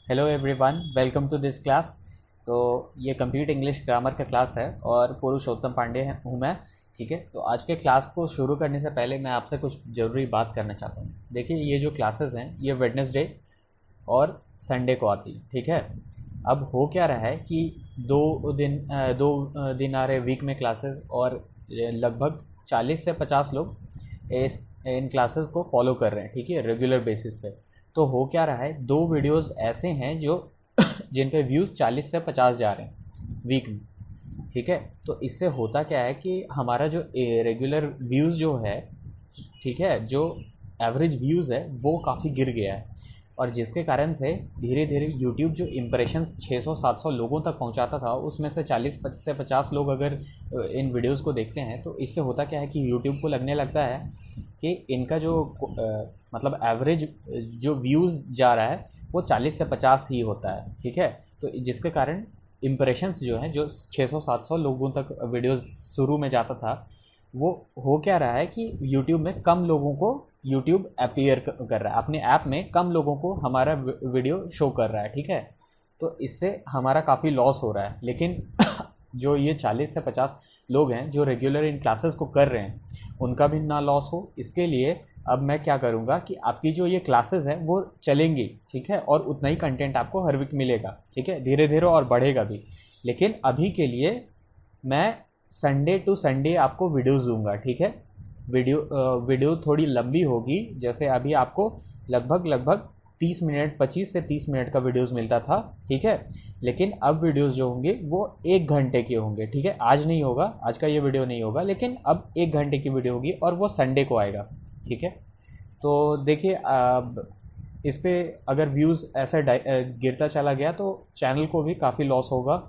Hello everyone, welcome to this class. तो ये complete English grammar का क्लास है और पुरुषोत्तम पांडे हूँ मैं। ठीक है, तो आज के क्लास को शुरू करने से पहले मैं आपसे कुछ ज़रूरी बात करना चाहता हूँ। देखिए, ये जो क्लासेस हैं ये वेडनेसडे और संडे को आती है। ठीक है, अब हो क्या रहा है कि दो दिन आ रहे वीक में क्लासेस, और लगभग 40 से 50 लोग इन क्लासेस को फॉलो कर रहे हैं। ठीक है, रेगुलर बेसिस पे। तो हो क्या रहा है, दो वीडियोस ऐसे हैं जो जिन पे व्यूज़ 40 से 50 जा रहे हैं वीक में। ठीक है, तो इससे होता क्या है कि हमारा जो रेगुलर व्यूज़ जो है, ठीक है, जो एवरेज व्यूज़ है वो काफ़ी गिर गया है। और जिसके कारण से धीरे धीरे यूट्यूब जो इम्प्रेशंस 600-700 लोगों तक पहुंचाता था, उसमें से 40 से 50 लोग अगर इन वीडियोस को देखते हैं, तो इससे होता क्या है कि यूट्यूब को लगने लगता है कि इनका जो मतलब एवरेज जो व्यूज़ जा रहा है वो 40 से 50 ही होता है। ठीक है, तो जिसके कारण इम्प्रेशंस जो हैं, जो 600-700 लोगों तक वीडियोस शुरू में जाता था, वो हो क्या रहा है कि यूट्यूब में कम लोगों को यूट्यूब अपीयर कर रहा है, अपने ऐप में कम लोगों को हमारा वीडियो शो कर रहा है। ठीक है, तो इससे हमारा काफ़ी लॉस हो रहा है। लेकिन जो ये 40 से 50 लोग हैं जो रेगुलर इन क्लासेस को कर रहे हैं, उनका भी ना लॉस हो, इसके लिए अब मैं क्या करूँगा कि आपकी जो ये क्लासेस हैं वो चलेंगी। ठीक है, और उतना ही कंटेंट आपको हर वीक मिलेगा। ठीक है, धीरे धीरे और बढ़ेगा भी। लेकिन अभी के लिए मैं संडे टू संडे आपको वीडियोस दूंगा। ठीक है, वीडियो थोड़ी लंबी होगी। जैसे अभी आपको लगभग लगभग 30 मिनट, 25 से 30 मिनट का वीडियोस मिलता था। ठीक है, लेकिन अब वीडियोस जो होंगे वो 1 घंटे के होंगे। ठीक है, आज नहीं होगा, आज का ये वीडियो नहीं होगा, लेकिन अब 1 घंटे की वीडियो होगी और वो संडे को आएगा। ठीक है, तो देखिए, अब इस पे अगर व्यूज़ ऐसे गिरता चला गया तो चैनल को भी काफ़ी लॉस होगा,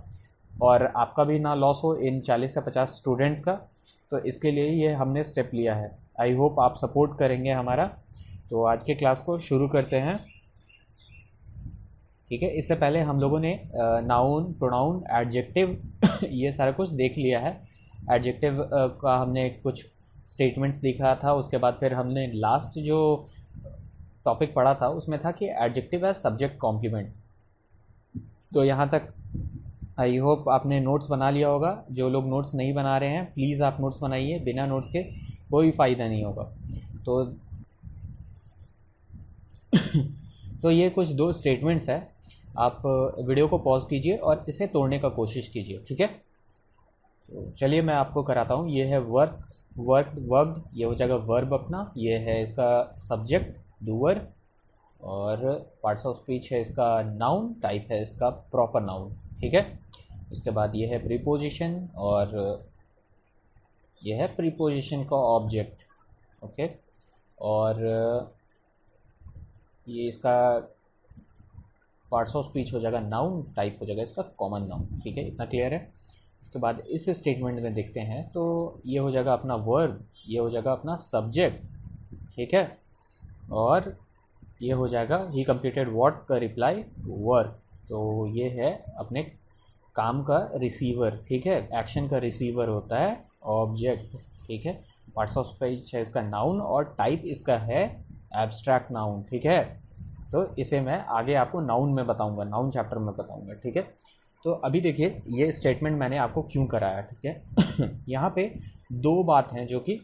और आपका भी ना लॉस हो इन 40 से 50 स्टूडेंट्स का। तो इसके लिए ये हमने स्टेप लिया है। आई होप आप सपोर्ट करेंगे हमारा। तो आज के क्लास को शुरू करते हैं। ठीक है, इससे पहले हम लोगों ने नाउन, प्रोनाउन, एडजेक्टिव ये सारा कुछ देख लिया है। एडजेक्टिव का हमने कुछ स्टेटमेंट्स देखा था, उसके बाद फिर हमने लास्ट जो टॉपिक पढ़ा था उसमें था कि एडजेक्टिव एज सब्जेक्ट कॉम्प्लीमेंट। तो यहाँ तक आई होप आपने नोट्स बना लिया होगा। जो लोग नोट्स नहीं बना रहे हैं, प्लीज़ आप नोट्स बनाइए, बिना नोट्स के कोई फ़ायदा नहीं होगा। तो तो ये कुछ दो स्टेटमेंट्स हैं। आप वीडियो को पॉज कीजिए और इसे तोड़ने का कोशिश कीजिए। ठीक है, तो चलिए मैं आपको कराता हूँ। ये है वर्क, वर्क, वर्ब, ये हो जाएगा वर्ब अपना। ये है इसका सब्जेक्ट, डूअर, और पार्ट्स ऑफ स्पीच है इसका नाउन, टाइप है इसका प्रॉपर नाउन। ठीक है, इसके बाद ये है प्रीपोजिशन, और ये है प्रीपोजिशन का ऑब्जेक्ट। ओके, और ये इसका पार्ट्स ऑफ स्पीच हो जाएगा नाउन, टाइप हो जाएगा इसका कॉमन नाउन। ठीक है, इतना क्लियर है। इसके बाद इस स्टेटमेंट में देखते हैं, तो ये हो जाएगा अपना वर्ब, ये हो जाएगा अपना सब्जेक्ट। ठीक है, और ये हो जाएगा ही कंप्लीटेड व्हाट का रिप्लाई वर्क। तो ये है अपने काम का रिसीवर। ठीक है, एक्शन का रिसीवर होता है ऑब्जेक्ट। ठीक है, पार्ट्स ऑफ स्पीच है इसका नाउन, और टाइप इसका है एब्स्ट्रैक्ट नाउन। ठीक है, तो इसे मैं आगे आपको नाउन में बताऊंगा, नाउन चैप्टर में बताऊंगा। ठीक है, तो अभी देखिए ये स्टेटमेंट मैंने आपको क्यों कराया। ठीक है यहाँ पे दो बात हैं जो कि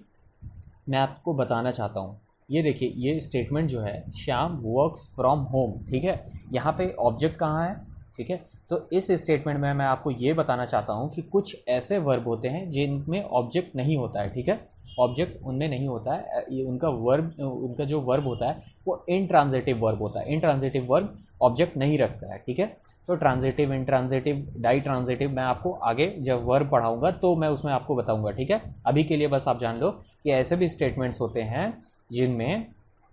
मैं आपको बताना चाहता हूँ। ये देखिए, ये स्टेटमेंट जो है, श्याम वर्क्स फ्रॉम होम। ठीक है, यहाँ पे ऑब्जेक्ट कहाँ है। ठीक है, तो इस स्टेटमेंट में मैं आपको ये बताना चाहता हूँ कि कुछ ऐसे वर्ब होते हैं जिनमें ऑब्जेक्ट नहीं होता है। ठीक है, ऑब्जेक्ट उनमें नहीं होता है। ये उनका वर्ब, उनका जो वर्ब होता है वो इंट्रांजिटिव वर्ब होता है। इंट्रांजिटिव वर्ब ऑब्जेक्ट नहीं रखता है। ठीक है, तो ट्रांजिटिव, इंट्रांजिटिव, डाई ट्रांजिटिव मैं आपको आगे जब वर्ब पढ़ाऊंगा तो मैं उसमें आपको बताऊंगा। ठीक है, अभी के लिए बस आप जान लो कि ऐसे भी स्टेटमेंट्स होते हैं जिनमें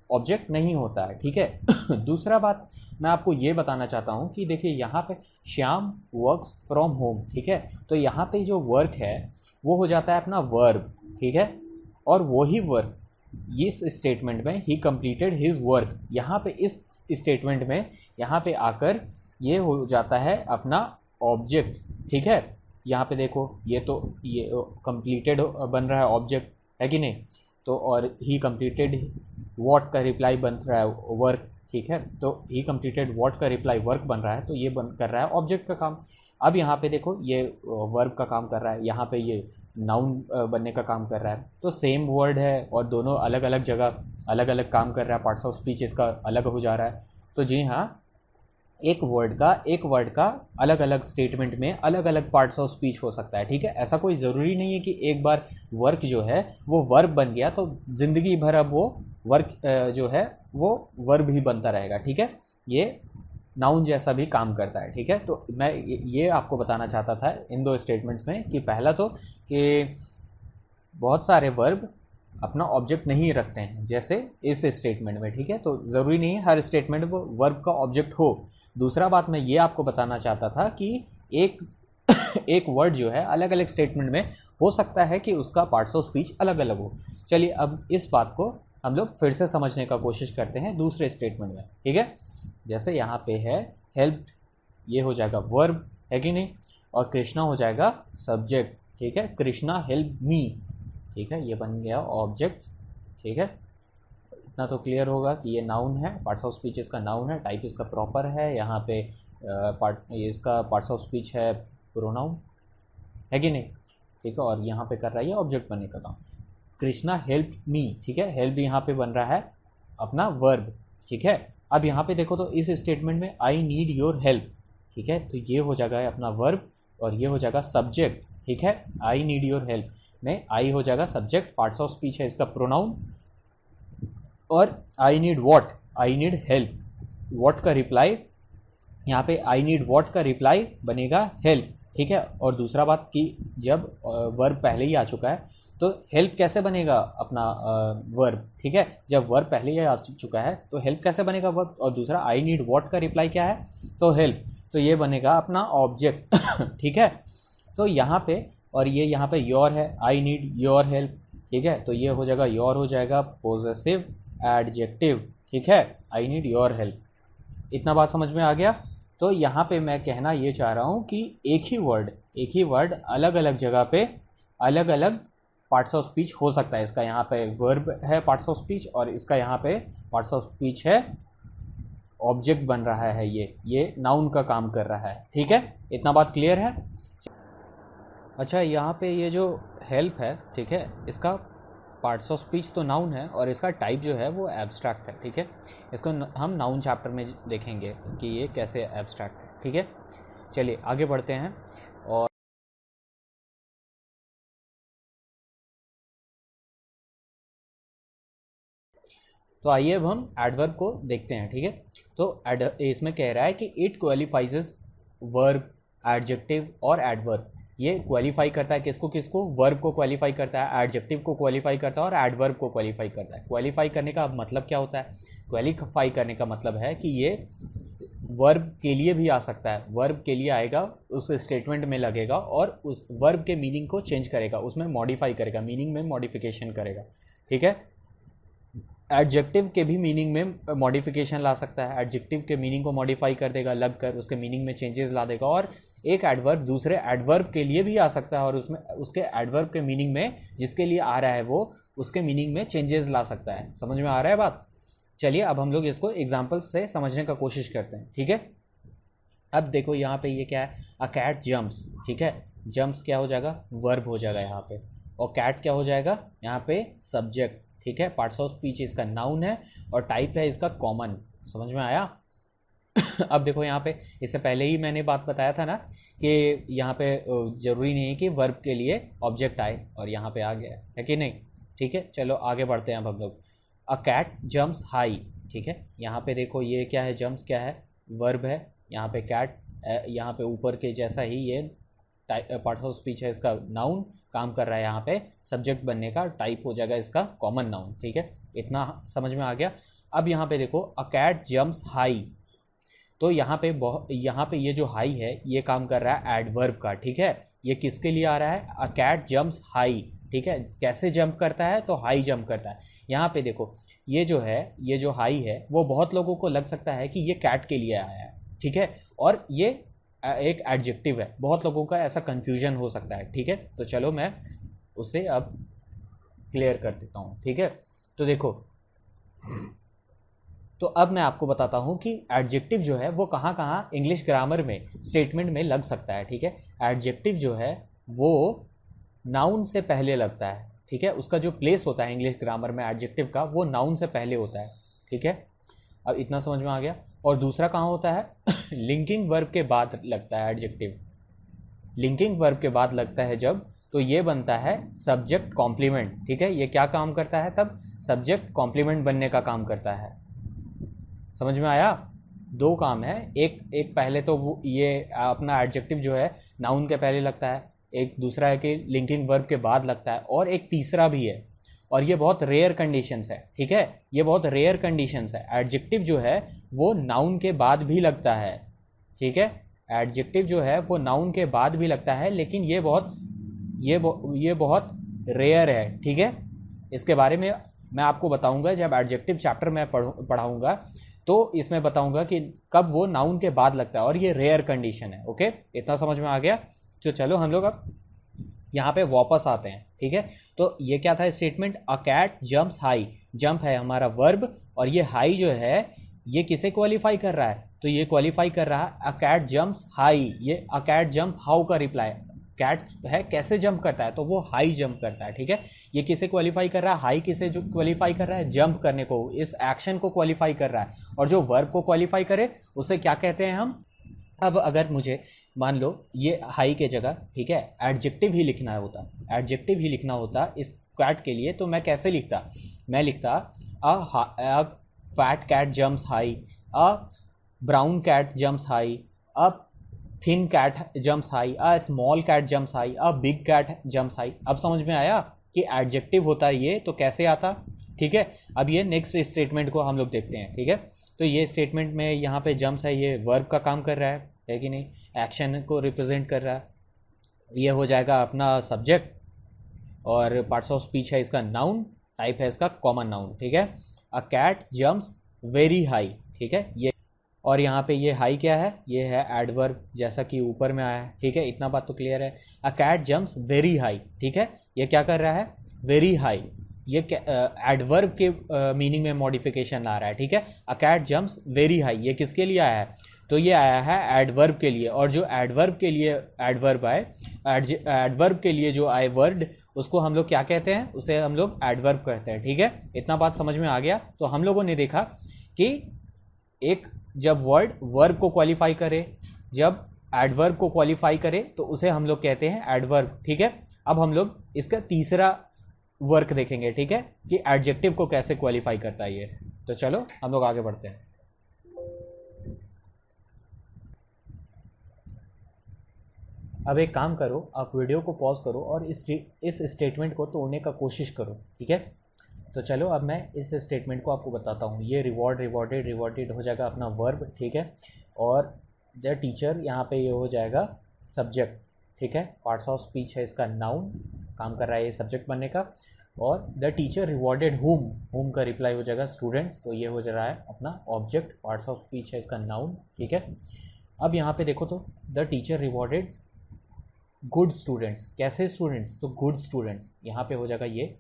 ऑब्जेक्ट नहीं होता है। ठीक है दूसरा बात मैं आपको ये बताना चाहता हूँ कि देखिए यहाँ पे श्याम वर्क्स फ्रॉम होम। ठीक है, तो यहाँ पे जो वर्क है वो हो जाता है अपना वर्ब। ठीक है, और वही वर्क इस स्टेटमेंट में ही कंप्लीटेड हिज वर्क, यहाँ पे इस स्टेटमेंट में यहाँ पे आकर ये हो जाता है अपना ऑब्जेक्ट। ठीक है, यहाँ पे देखो ये तो ये कंप्लीटेड बन रहा है ऑब्जेक्ट, है कि नहीं। तो और ही कंप्लीटेड व्हाट का रिप्लाई बन रहा है वर्क। ठीक है, तो ही कंप्लीटेड व्हाट का रिप्लाई वर्क बन रहा है, तो ये कर रहा है ऑब्जेक्ट का काम। अब यहाँ पे देखो ये वर्ब का काम कर रहा है, यहाँ पे ये नाउन बनने का काम कर रहा है। तो सेम वर्ड है और दोनों अलग अलग जगह अलग अलग काम कर रहा है, पार्ट्स ऑफ स्पीच इसका अलग हो जा रहा है। तो जी हाँ, एक वर्ड का अलग अलग स्टेटमेंट में अलग अलग पार्ट्स ऑफ स्पीच हो सकता है। ठीक है, ऐसा कोई ज़रूरी नहीं है कि एक बार वर्क जो है वो वर्ब बन गया तो ज़िंदगी भर अब वो वर्क जो है वो वर्ब ही बनता रहेगा। ठीक है, ये नाउन जैसा भी काम करता है। ठीक है, तो मैं ये आपको बताना चाहता था इन दो स्टेटमेंट्स में कि पहला तो कि बहुत सारे वर्ब अपना ऑब्जेक्ट नहीं रखते हैं जैसे इस स्टेटमेंट में। ठीक है, तो ज़रूरी नहीं है हर स्टेटमेंट में वर्ब का ऑब्जेक्ट हो। दूसरा बात मैं ये आपको बताना चाहता था कि एक एक वर्ड जो है अलग अलग स्टेटमेंट में हो सकता है कि उसका पार्ट्स ऑफ स्पीच अलग अलग हो। चलिए अब इस बात को हम लोग फिर से समझने का कोशिश करते हैं दूसरे स्टेटमेंट में। ठीक है, जैसे यहाँ पे है हेल्प, ये हो जाएगा वर्ब, है कि नहीं, और कृष्णा हो जाएगा सब्जेक्ट। ठीक है, कृष्णा हेल्प मी। ठीक है, ये बन गया ऑब्जेक्ट। ठीक है, इतना तो क्लियर होगा कि ये नाउन है, पार्ट्स ऑफ स्पीच इसका नाउन है, टाइप इसका प्रॉपर है, यहाँ पे इसका पार्ट्स ऑफ स्पीच है प्रोनाउन, है कि नहीं। ठीक है, और यहाँ पे कर रहा है ये ऑब्जेक्ट बनने का काम। कृष्णा हेल्प मी, ठीक है, हेल्प यहाँ पे बन रहा है अपना वर्ब। ठीक है, अब यहाँ पे देखो तो इस स्टेटमेंट में आई नीड योर हेल्प। ठीक है, तो ये हो जाएगा अपना वर्ब और ये हो जाएगा सब्जेक्ट। ठीक है, आई नीड योर हेल्प में आई हो जाएगा सब्जेक्ट, पार्ट्स ऑफ स्पीच है इसका प्रोनाउन, और I need what, I need help, what का रिप्लाई यहाँ पे आई नीड वॉट का रिप्लाई बनेगा हेल्प। ठीक है, और दूसरा बात कि जब वर्ब पहले ही आ चुका है तो हेल्प कैसे बनेगा अपना वर्ब। ठीक है, जब वर्ब पहले ही आ चुका है तो हेल्प कैसे बनेगा वर्ब, और दूसरा आई नीड वॉट का रिप्लाई क्या है, तो हेल्प, तो ये बनेगा अपना ऑब्जेक्ट। ठीक है, तो यहाँ पे और ये यहाँ पे योर है, आई नीड योर हेल्प। ठीक है, तो ये हो जाएगा योर हो जाएगा पोजेसिव एडजेक्टिव। ठीक है, आई नीड योर हेल्प। इतना बात समझ में आ गया। तो यहाँ पे मैं कहना ये चाह रहा हूँ कि एक ही वर्ड अलग अलग जगह पे अलग अलग पार्ट्स ऑफ स्पीच हो सकता है। इसका यहाँ पे वर्ब है पार्ट्स ऑफ स्पीच और इसका यहाँ पे पार्ट्स ऑफ स्पीच है ऑब्जेक्ट बन रहा है, ये नाउन का काम कर रहा है। ठीक है, इतना बात क्लियर है। अच्छा, यहाँ पे ये जो हेल्प है, ठीक है, इसका पार्ट्स ऑफ स्पीच तो नाउन है और इसका टाइप जो है वो एब्स्ट्रैक्ट है। ठीक है, इसको हम नाउन चैप्टर में देखेंगे कि ये कैसे एब्स्ट्रैक्ट है। ठीक है, चलिए आगे बढ़ते हैं। और तो आइए अब हम एडवर्ब को देखते हैं। ठीक है, तो इसमें कह रहा है कि इट क्वालिफाइज वर्ब, एडजेक्टिव और एडवर्ब। ये क्वालिफाई करता है किसको किसको, वर्ब को क्वालिफाई करता है, एडजेक्टिव को क्वालिफाई करता है और एडवर्ब को क्वालिफाई करता है। क्वालिफाई करने का मतलब क्या होता है, क्वालिफाई करने का मतलब है कि ये वर्ब के लिए भी आ सकता है, वर्ब के लिए आएगा, उस स्टेटमेंट में लगेगा और उस वर्ब के मीनिंग को चेंज करेगा, उसमें मॉडिफाई करेगा, मीनिंग में मॉडिफिकेशन करेगा। ठीक है, एडजेक्टिव के भी मीनिंग में मॉडिफिकेशन ला सकता है, एडजेक्टिव के मीनिंग को मॉडिफाई कर देगा, लग कर उसके मीनिंग में चेंजेस ला देगा। और एक एडवर्ब दूसरे एडवर्ब के लिए भी आ सकता है और उसमें उसके एडवर्ब के मीनिंग में जिसके लिए आ रहा है वो उसके मीनिंग में चेंजेस ला सकता है। समझ में आ रहा है बात। चलिए अब हम लोग इसको एग्जाम्पल से समझने का कोशिश करते हैं। ठीक है, अब देखो यहाँ पे ये क्या है, अ कैट जम्प्स। ठीक है, जम्प्स क्या हो जाएगा, वर्ब हो जाएगा यहाँ पे, और कैट क्या हो जाएगा यहाँ पे, सब्जेक्ट। ठीक है, पार्ट्स ऑफ स्पीच इसका नाउन है और टाइप है इसका कॉमन। समझ में आया। अब देखो यहाँ पे इससे पहले ही मैंने बात बताया था ना कि यहाँ पे जरूरी नहीं है कि वर्ब के लिए ऑब्जेक्ट आए, और यहाँ पे आ गया है कि नहीं। ठीक है, चलो आगे बढ़ते हैं अब हम लोग। A cat jumps high. ठीक है, यहाँ पे देखो ये क्या है, जम्प्स क्या है, वर्ब है, यहाँ पे कैट, यहाँ पे ऊपर के जैसा ही ये पार्ट्स ऑफ स्पीच है इसका नाउन, काम कर रहा है यहाँ पे सब्जेक्ट बनने का, टाइप हो जाएगा इसका कॉमन नाउन। ठीक है, इतना समझ में आ गया। अब यहाँ पे देखो अ कैट जम्प्स हाई, तो यहाँ पे ये जो हाई है ये काम कर रहा है एडवर्ब का। ठीक है, ये किसके लिए आ रहा है, अ कैट जम्प्स हाई। ठीक है, कैसे जंप करता है, तो हाई जंप करता है। यहाँ पे देखो ये जो है, ये जो हाई है वो बहुत लोगों को लग सकता है कि ये कैट के लिए आया है। ठीक है, और ये एक एडजेक्टिव है, बहुत लोगों का ऐसा कंफ्यूजन हो सकता है। ठीक है, तो चलो मैं उसे अब क्लियर कर देता हूँ। ठीक है, तो देखो तो अब मैं आपको बताता हूँ कि एडजेक्टिव जो है वो कहाँ कहाँ इंग्लिश ग्रामर में स्टेटमेंट में लग सकता है, ठीक है। एडजेक्टिव जो है वो नाउन से पहले लगता है, ठीक है। उसका जो प्लेस होता है इंग्लिश ग्रामर में एडजेक्टिव का, वो नाउन से पहले होता है, ठीक है। अब इतना समझ में आ गया। और दूसरा कहाँ होता है लिंकिंग वर्ब के बाद लगता है एडजेक्टिव। लिंकिंग वर्ब के बाद लगता है जब, तो ये बनता है सब्जेक्ट कॉम्प्लीमेंट, ठीक है। ये क्या काम करता है तब? सब्जेक्ट कॉम्प्लीमेंट बनने का काम करता है। समझ में आया? दो काम है, एक पहले तो वो ये अपना एडजेक्टिव जो है नाउन के पहले लगता है, एक दूसरा है कि लिंकिंग वर्ब के बाद लगता है, और एक तीसरा भी है, और ये बहुत रेयर कंडीशंस है, ठीक है। ये बहुत रेयर कंडीशंस है। एडजेक्टिव जो है वो नाउन के बाद भी लगता है, ठीक है। एडजेक्टिव जो है वो नाउन के बाद भी लगता है, लेकिन ये बहुत रेयर है, ठीक है। इसके बारे में मैं आपको बताऊंगा जब एडजेक्टिव चैप्टर में पढ़ाऊंगा, तो इसमें बताऊंगा कि कब वो नाउन के बाद लगता है, और ये रेयर कंडीशन है। ओके, इतना समझ में आ गया? तो चलो हम लोग अब यहाँ पे वापस आते हैं, ठीक है। तो ये क्या था statement? A cat jumps high. Jump है हमारा वर्ब, और ये हाई जो है ये किसे क्वालिफाई कर रहा है? तो ये क्वालिफाई कर रहा है अ कैट जंप्स हाई। ये अ कैट जंप हाउ का रिप्लाई, कैट है कैसे जंप करता है, तो वो हाई जंप करता है, ठीक है। ये किसे क्वालिफाई कर रहा है? हाई किसे जो क्वालिफाई कर रहा है? जंप करने को, इस एक्शन को क्वालिफाई कर रहा है। और जो वर्ब को क्वालिफाई करे उसे क्या कहते हैं हम? अब अगर मुझे मान लो ये हाई के जगह, ठीक है, एडजेक्टिव ही लिखना होता, एडजेक्टिव ही लिखना होता इस कैट के लिए, तो मैं कैसे लिखता? मैं लिखता a fat cat jumps high, a brown cat jumps high, a thin cat jumps high, a small cat jumps high, a big cat jumps high. अब समझ में आया कि एडजेक्टिव होता है ये, तो कैसे आता, ठीक है। अब ये नेक्स्ट स्टेटमेंट को हम लोग देखते हैं, ठीक है। तो ये स्टेटमेंट में यहाँ पे जंप्स है, ये वर्ब का काम कर रहा है कि नहीं? एक्शन को रिप्रेजेंट कर रहा है। ये हो जाएगा अपना सब्जेक्ट, और पार्ट्स ऑफ स्पीच है इसका नाउन, टाइप है इसका कॉमन नाउन, ठीक है। A cat jumps very high, ठीक है ये। और यहाँ पे ये हाई क्या है? ये है एडवर्ब, जैसा कि ऊपर में आया है, ठीक है। इतना बात तो क्लियर है। A cat jumps very high, ठीक है। ये क्या कर रहा है? Very high. ये एडवर्ब के मीनिंग में मॉडिफिकेशन ला रहा है, ठीक है। A cat jumps very high, ये किसके लिए आया है? तो ये आया है एडवर्ब के लिए, और जो एडवर्ब के लिए एडवर्ब आए, एडवर्ब के लिए जो आए वर्ड, उसको हम लोग क्या कहते हैं? उसे हम लोग एडवर्ब कहते हैं, ठीक है। इतना बात समझ में आ गया? तो हम लोगों ने देखा कि एक जब वर्ड वर्ब को क्वालिफाई करे, जब एडवर्ब को क्वालिफाई करे, तो उसे हम लोग कहते हैं एडवर्ब, ठीक है। अब हम लोग इसका तीसरा वर्क देखेंगे, ठीक है, कि एडजेक्टिव को कैसे क्वालिफाई करता है ये। तो चलो हम लोग आगे बढ़ते हैं। अब एक काम करो, आप वीडियो को पॉज करो और इस स्टेटमेंट को तोड़ने का कोशिश करो, ठीक है। तो चलो अब मैं इस स्टेटमेंट को आपको बताता हूँ। ये रिवॉर्डेड हो जाएगा अपना वर्ब, ठीक है। और द टीचर यहाँ पे ये हो जाएगा सब्जेक्ट, ठीक है। पार्ट्स ऑफ स्पीच है इसका नाउन, काम कर रहा है ये सब्जेक्ट बनने का। और द टीचर रिवॉर्डेड होम का रिप्लाई हो जाएगा स्टूडेंट्स, तो ये हो जा रहा है अपना ऑब्जेक्ट, पार्ट्स ऑफ स्पीच है इसका नाउन, ठीक है। अब यहाँ पे देखो तो the teacher rewarded good students. कैसे स्टूडेंट्स? तो गुड स्टूडेंट्स। यहाँ पे हो जाएगा ये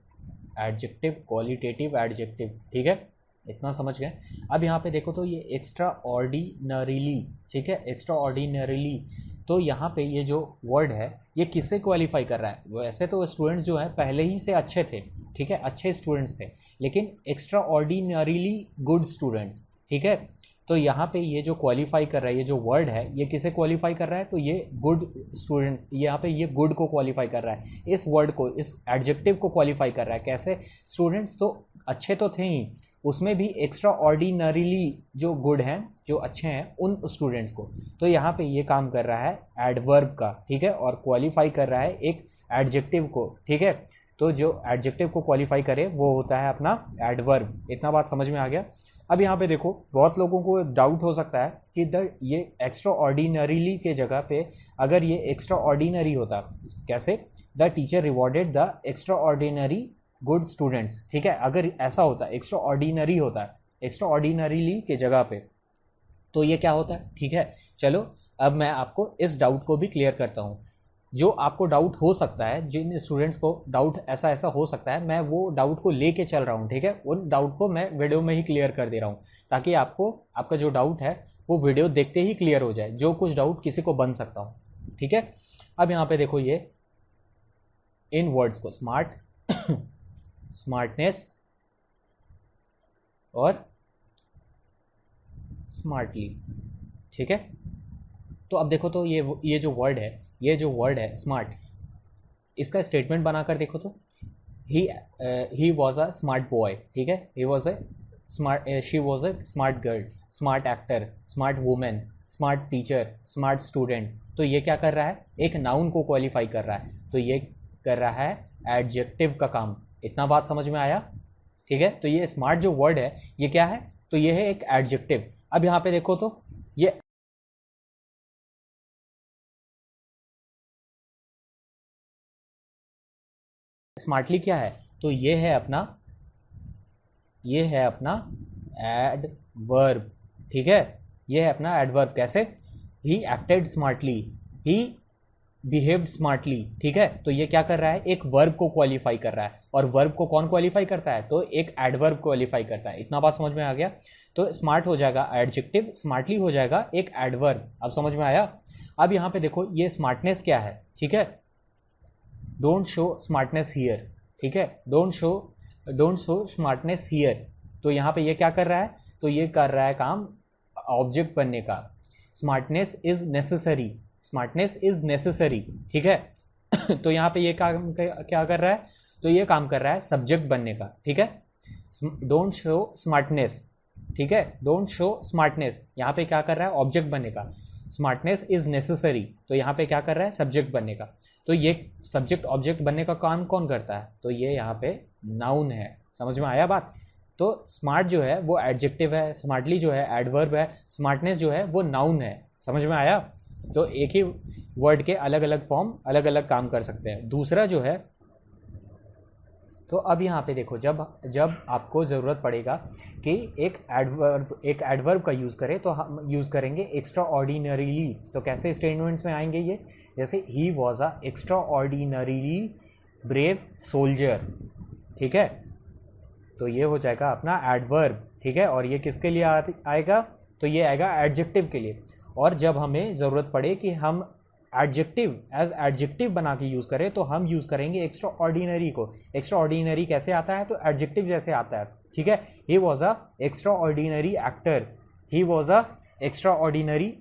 एडजेक्टिव, क्वालिटेटिव एडजेक्टिव, ठीक है। इतना समझ गए? अब यहाँ पे देखो तो ये एक्स्ट्रा ऑर्डिनरीली, ठीक है, एक्स्ट्रा ऑर्डिनरीली। तो यहाँ पे ये जो वर्ड है ये किससे क्वालिफाई कर रहा है? वैसे तो स्टूडेंट्स जो हैं पहले ही से अच्छे थे, ठीक है, अच्छे स्टूडेंट्स थे, लेकिन एक्स्ट्रा ऑर्डिनरीली गुड स्टूडेंट्स, ठीक है। तो यहाँ पे ये जो क्वालिफाई कर रहा है, ये जो वर्ड है ये किसे क्वालिफाई कर रहा है? तो ये गुड स्टूडेंट्स, यहाँ पे ये गुड को क्वालिफाई कर रहा है, इस वर्ड को, इस एडजेक्टिव को क्वालिफाई कर रहा है। कैसे? स्टूडेंट्स तो अच्छे तो थे ही, उसमें भी एक्स्ट्रा ऑर्डिनरीली जो गुड हैं, जो अच्छे हैं, उन स्टूडेंट्स को। तो यहाँ पे ये काम कर रहा है एडवर्ब का, ठीक है, और क्वालिफाई कर रहा है एक एडजेक्टिव को, ठीक है। तो जो एडजेक्टिव को क्वालिफाई करे वो होता है अपना एडवर्ब। इतना बात समझ में आ गया? अब यहाँ पे देखो, बहुत लोगों को डाउट हो सकता है कि ये एक्स्ट्रा ऑर्डिनरीली के जगह पे अगर ये एक्स्ट्रा ऑर्डिनरी होता, कैसे? The teacher rewarded the extra ordinary good students, ठीक है। अगर ऐसा होता, एक्स्ट्रा ऑर्डिनरी होता है एक्स्ट्रा ऑर्डिनरीली के जगह पे, तो ये क्या होता है, ठीक है। चलो अब मैं आपको इस डाउट को भी क्लियर करता हूँ। जो आपको डाउट हो सकता है, जिन स्टूडेंट्स को डाउट ऐसा ऐसा हो सकता है, मैं वो डाउट को लेके चल रहा हूँ, ठीक है। उन डाउट को मैं वीडियो में ही क्लियर कर दे रहा हूँ, ताकि आपको आपका जो डाउट है वो वीडियो देखते ही क्लियर हो जाए, जो कुछ डाउट किसी को बन सकता हो, ठीक है। अब यहाँ पे देखो, ये इन वर्ड्स को स्मार्ट, स्मार्टनेस और स्मार्टली, ठीक है। तो अब देखो, तो ये जो वर्ड है, ये जो वर्ड है स्मार्ट, इसका स्टेटमेंट बनाकर देखो तो he was a smart boy, ठीक है। He was a smart, she was a smart girl, smart actor, smart women, smart teacher, smart student. तो ये क्या कर रहा है, एक नाउन को क्वालिफाई कर रहा है, तो ये कर रहा है एडजेक्टिव का काम। इतना बात समझ में आया, ठीक है। तो ये स्मार्ट जो वर्ड है ये क्या है, तो ये है एक एडजेक्टिव। अब यहाँ पे देखो तो ये स्मार्टली क्या है, तो ये है अपना एडवर्ब, ठीक है। ये है अपना एडवर्ब। कैसे, he acted smartly, he behaved smartly, ठीक है। तो ये क्या कर रहा है, एक वर्ब को क्वालिफाई कर रहा है, और वर्ब को कौन क्वालिफाई करता है, तो एक एडवर्ब क्वालिफाई करता है। इतना बात समझ में आ गया। तो स्मार्ट हो जाएगा एडजेक्टिव, स्मार्टली हो जाएगा एक एडवर्ब। अब समझ में आया। अब यहाँ पे देखो, ये स्मार्टनेस क्या है, ठीक है। डोंट शो स्मार्टनेस हियर, ठीक है। Don't show smartness here. तो यहाँ पे ये क्या कर रहा है, तो ये कर रहा है काम ऑब्जेक्ट बनने का। Smartness is necessary, smartness is necessary, ठीक है। तो यहाँ पे ये काम क्या कर रहा है, तो ये काम कर रहा है सब्जेक्ट बनने का, ठीक है। डोंट शो स्मार्टनेस, ठीक है। डोंट शो स्मार्टनेस, यहाँ पे क्या कर रहा है, ऑब्जेक्ट बनने का। स्मार्टनेस इज नेसेसरी, तो यहाँ पे क्या कर रहा है, सब्जेक्ट बनने का। तो ये सब्जेक्ट ऑब्जेक्ट बनने का काम कौन करता है, तो ये यहाँ पे नाउन है। समझ में आया बात। तो स्मार्ट जो है वो एडजेक्टिव है, स्मार्टली जो है एडवर्ब है, स्मार्टनेस जो है वो नाउन है। समझ में आया। तो एक ही वर्ड के अलग अलग फॉर्म अलग अलग काम कर सकते हैं। दूसरा जो है, तो अब यहाँ पे देखो, जब आपको ज़रूरत पड़ेगा कि एक एडवर्ब का यूज़ करें, तो हम यूज़ करेंगे एक्स्ट्रा ऑर्डिनरीली। तो कैसे स्टेटमेंट्स में आएंगे ये, जैसे he was a extra ordinarily brave soldier, ठीक है। तो ये हो जाएगा अपना एडवर्ब, ठीक है। और ये किसके लिए आएगा, तो ये आएगा एडजेक्टिव के लिए। और जब हमें ज़रूरत पड़े कि हम एडजेक्टिव एज एडजेक्टिव बना के यूज़ करें, तो हम यूज़ करेंगे एक्स्ट्रा ऑर्डिनरी को। एक्स्ट्रा ऑर्डिनरी कैसे आता है, तो एडजेक्टिव जैसे आता है, ठीक है। He was a extra ordinary actor, he was a extra ordinary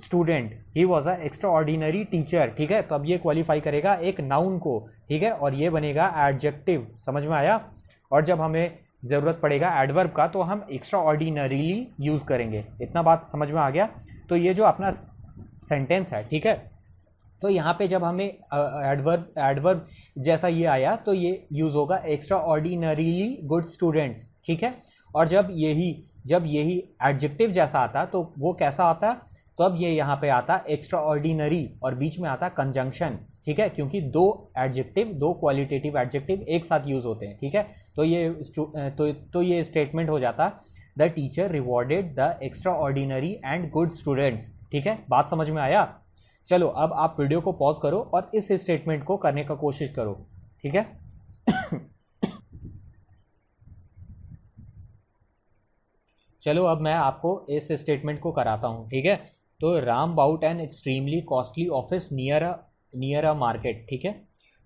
student, he was a extra ordinary teacher, ठीक है। तो अब ये क्वालिफाई करेगा एक नाउन को, ठीक है, और ये बनेगा एडजेक्टिव। समझ में आया। और जब हमें ज़रूरत पड़ेगा एडवर्ब का, तो हम एक्स्ट्रा ऑर्डिनरीली यूज़ करेंगे। इतना बात समझ में आ गया। तो ये जो अपना सेंटेंस है, ठीक है। तो यहाँ पे जब हमें एडवर्ब जैसा ये आया, तो ये यूज़ होगा एक्स्ट्रा ऑर्डिनरीली गुड स्टूडेंट्स, ठीक है। और जब यही एडजेक्टिव जैसा आता, तो वो कैसा आता, तो अब ये यहाँ पे आता एक्स्ट्रा ऑर्डिनरी, और बीच में आता कंजंक्शन, ठीक है। क्योंकि दो क्वालिटेटिव एडजेक्टिव एक साथ यूज होते हैं, ठीक है। तो ये स्टेटमेंट हो जाता, the teacher rewarded the extra ordinary and good students, ठीक है। बात समझ में आया। चलो अब आप वीडियो को पॉज करो और इस स्टेटमेंट को करने का कोशिश करो, ठीक है। चलो अब मैं आपको इस स्टेटमेंट को कराता हूँ, ठीक है। तो Ram bought an extremely costly office near a market, ठीक है।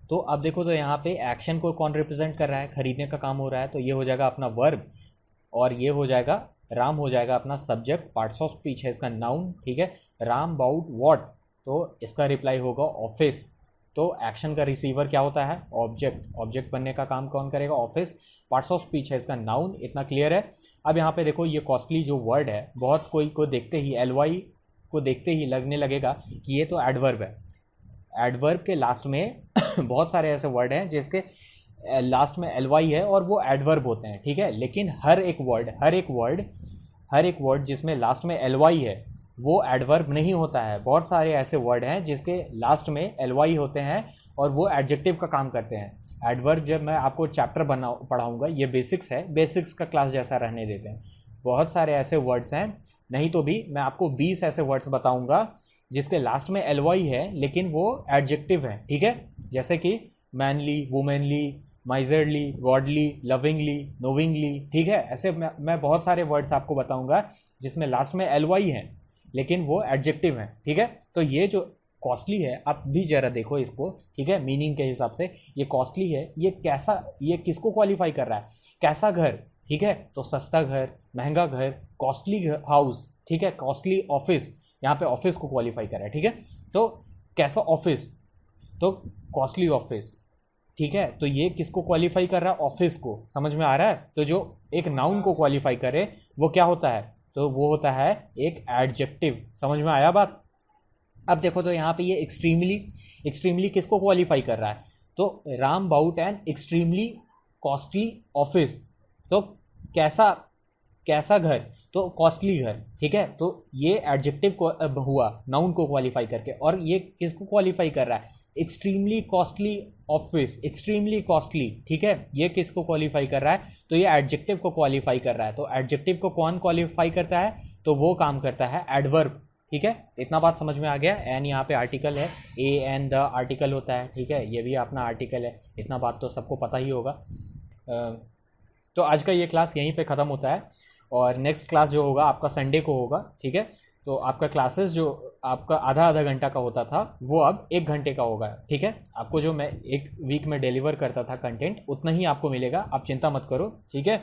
तो अब देखो, तो यहाँ पे एक्शन को कौन रिप्रेजेंट कर रहा है, खरीदने का काम हो रहा है, तो ये हो जाएगा अपना वर्ब, और ये हो जाएगा राम हो जाएगा अपना सब्जेक्ट, पार्ट्स ऑफ स्पीच है इसका नाउन, ठीक है। राम बाउट व्हाट, तो इसका रिप्लाई होगा ऑफिस। तो एक्शन का रिसीवर क्या होता है, ऑब्जेक्ट बनने का काम कौन करेगा, ऑफिस। पार्ट्स ऑफ स्पीच है इसका नाउन। इतना क्लियर है। अब यहाँ पे देखो, ये कॉस्टली जो वर्ड है, बहुत कोई को देखते ही एलवाई को देखते ही लगने लगेगा कि ये तो एडवर्ब है। एडवर्ब के लास्ट में बहुत सारे ऐसे वर्ड हैं जिसके लास्ट में एलवाई है और वो एडवर्ब होते हैं, ठीक है। लेकिन हर एक वर्ड जिसमें लास्ट में एलवाई है वो एडवर्ब नहीं होता है। बहुत सारे ऐसे वर्ड हैं जिसके लास्ट में एलवाई होते हैं और वो एडजेक्टिव का काम करते हैं। एडवर्ब जब मैं आपको चैप्टर पढ़ाऊंगा, ये बेसिक्स है, बेसिक्स का क्लास जैसा रहने देते हैं। बहुत सारे ऐसे वर्ड्स हैं, नहीं तो भी मैं आपको 20 ऐसे वर्ड्स बताऊंगा जिसके लास्ट में एल वाई है लेकिन वो एडजेक्टिव है, ठीक है, जैसे कि manly, womanly, miserly, godly, lovingly, knowingly, ठीक है। ऐसे मैं बहुत सारे वर्ड्स आपको बताऊंगा जिसमें लास्ट में एल वाई है लेकिन वो एडजेक्टिव है, ठीक है। तो ये जो कॉस्टली है, आप भी जरा देखो इसको, ठीक है, मीनिंग के हिसाब से ये कॉस्टली है, ये कैसा, ये किसको क्वालिफाई कर रहा है, कैसा घर, ठीक है, तो सस्ता घर, महंगा घर, कॉस्टली हाउस, ठीक है, कॉस्टली ऑफिस, यहाँ पे ऑफिस को क्वालिफाई कर रहा है, ठीक है। तो कैसा ऑफिस, तो कॉस्टली ऑफिस, ठीक है। तो ये किसको क्वालिफाई कर रहा है, ऑफिस को, समझ में आ रहा है। तो जो एक नाउन को क्वालिफाई करे वो क्या होता है, तो वो होता है एक एडजेक्टिव, समझ में आया बात। अब देखो तो यहाँ पे ये एक्सट्रीमली, एक्सट्रीमली किसको क्वालिफाई कर रहा है, तो Ram bought an extremely costly office, तो कैसा, कैसा घर, तो कॉस्टली घर, ठीक है। तो ये एडजेक्टिव को अब हुआ नाउन को क्वालिफाई करके, और ये किसको क्वालिफाई कर रहा है, extremely costly office, extremely costly, ठीक है, ये किसको क्वालिफाई कर रहा है, तो ये एडजेक्टिव को क्वालिफाई कर रहा है। तो एडजेक्टिव को कौन क्वालिफाई करता है, तो वो काम करता है एडवर्ब, ठीक है। इतना बात समझ में आ गया। एन यहाँ पे आर्टिकल है, ए एन द आर्टिकल होता है, ठीक है, ये भी अपना आर्टिकल है, इतना बात तो सबको पता ही होगा। तो आज का ये क्लास यहीं पे ख़त्म होता है, और नेक्स्ट क्लास जो होगा आपका संडे को होगा, ठीक है। तो आपका क्लासेस जो आपका आधा आधा घंटा का होता था वो अब 1 घंटे का होगा, ठीक है। आपको जो मैं एक वीक में डिलीवर करता था कंटेंट, उतना ही आपको मिलेगा, आप चिंता मत करो, ठीक है।